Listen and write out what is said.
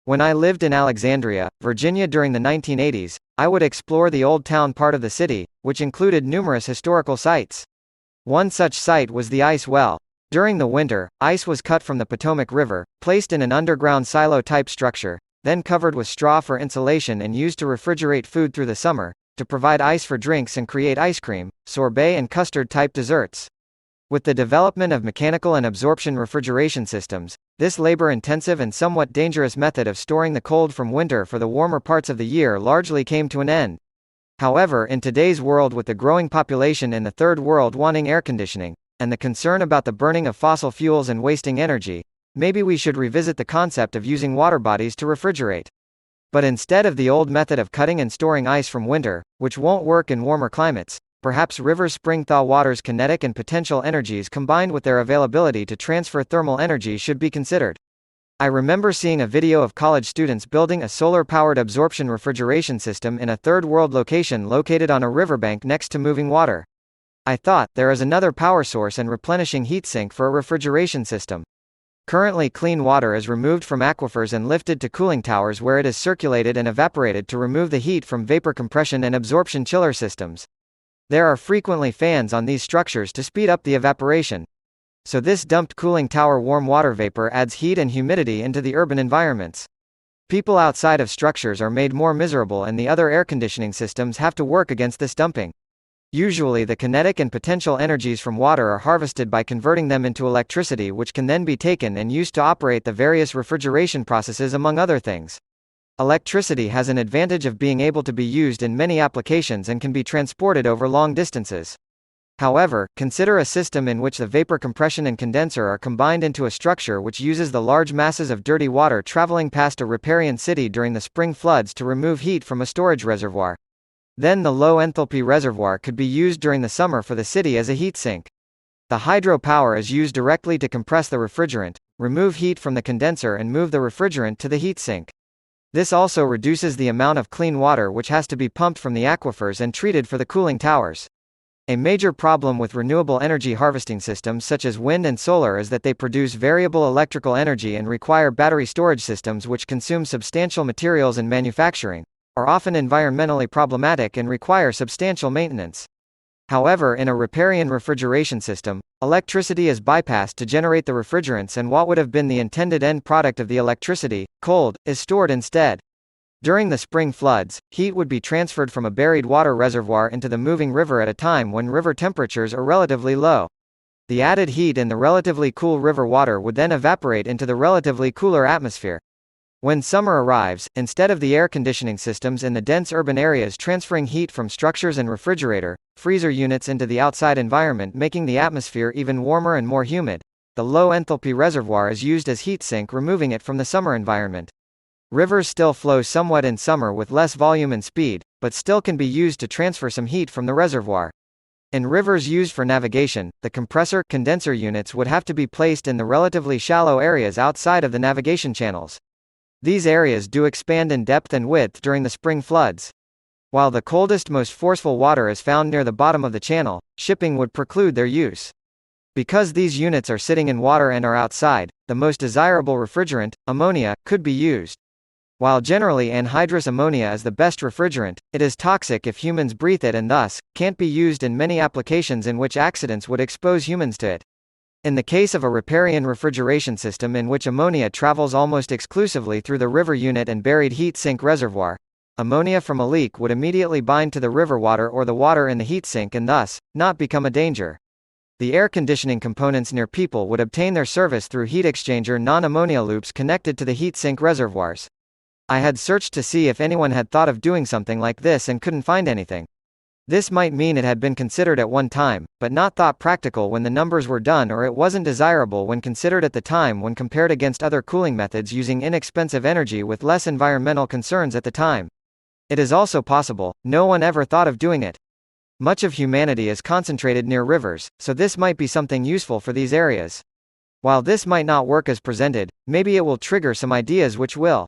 When I lived in Alexandria, Virginia during the 1980s, I would explore the Old Town part of the city, which included numerous historical sites. One such site was the ice well. During the winter, ice was cut from the Potomac River, placed in an underground silo-type structure, then covered with straw for insulation and used to refrigerate food through the summer, to provide ice for drinks and create ice cream, sorbet and custard-type desserts. With the development of mechanical and absorption refrigeration systems, this labor-intensive and somewhat dangerous method of storing the cold from winter for the warmer parts of the year largely came to an end. However, in today's world, with the growing population in the Third World wanting air conditioning, and the concern about the burning of fossil fuels and wasting energy, maybe we should revisit the concept of using water bodies to refrigerate. But instead of the old method of cutting and storing ice from winter, which won't work in warmer climates, perhaps river spring thaw water's kinetic and potential energies combined with their availability to transfer thermal energy should be considered. I remember seeing a video of college students building a solar-powered absorption refrigeration system in a third world location located on a riverbank next to moving water. I thought, there is another power source and replenishing heat sink for a refrigeration system. Currently, clean water is removed from aquifers and lifted to cooling towers where it is circulated and evaporated to remove the heat from vapor compression and absorption chiller systems. There are frequently fans on these structures to speed up the evaporation. So this dumped cooling tower warm water vapor adds heat and humidity into the urban environments. People outside of structures are made more miserable and the other air conditioning systems have to work against this dumping. Usually the kinetic and potential energies from water are harvested by converting them into electricity, which can then be taken and used to operate the various refrigeration processes, among other things. Electricity has an advantage of being able to be used in many applications and can be transported over long distances. However, consider a system in which the vapor compression and condenser are combined into a structure which uses the large masses of dirty water traveling past a riparian city during the spring floods to remove heat from a storage reservoir. Then the low enthalpy reservoir could be used during the summer for the city as a heat sink. The hydropower is used directly to compress the refrigerant, remove heat from the condenser and move the refrigerant to the heat sink. This also reduces the amount of clean water which has to be pumped from the aquifers and treated for the cooling towers. A major problem with renewable energy harvesting systems such as wind and solar is that they produce variable electrical energy and require battery storage systems which consume substantial materials in manufacturing, are often environmentally problematic and require substantial maintenance. However, in a riparian refrigeration system, electricity is bypassed to generate the refrigerants, and what would have been the intended end product of the electricity, cold, is stored instead. During the spring floods, heat would be transferred from a buried water reservoir into the moving river at a time when river temperatures are relatively low. The added heat in the relatively cool river water would then evaporate into the relatively cooler atmosphere. When summer arrives, instead of the air conditioning systems in the dense urban areas transferring heat from structures and freezer units into the outside environment, making the atmosphere even warmer and more humid, the low enthalpy reservoir is used as heat sink, removing it from the summer environment. Rivers still flow somewhat in summer with less volume and speed, but still can be used to transfer some heat from the reservoir. In rivers used for navigation, the condenser units would have to be placed in the relatively shallow areas outside of the navigation channels. These areas do expand in depth and width during the spring floods. While the coldest, most forceful water is found near the bottom of the channel, shipping would preclude their use. Because these units are sitting in water and are outside, the most desirable refrigerant, ammonia, could be used. While generally anhydrous ammonia is the best refrigerant, it is toxic if humans breathe it and thus, can't be used in many applications in which accidents would expose humans to it. In the case of a riparian refrigeration system in which ammonia travels almost exclusively through the river unit and buried heat sink reservoir, ammonia from a leak would immediately bind to the river water or the water in the heat sink and thus, not become a danger. The air conditioning components near people would obtain their service through heat exchanger non-ammonia loops connected to the heat sink reservoirs. I had searched to see if anyone had thought of doing something like this and couldn't find anything. This might mean it had been considered at one time, but not thought practical when the numbers were done, or it wasn't desirable when considered at the time when compared against other cooling methods using inexpensive energy with less environmental concerns at the time. It is also possible, no one ever thought of doing it. Much of humanity is concentrated near rivers, so this might be something useful for these areas. While this might not work as presented, maybe it will trigger some ideas which will.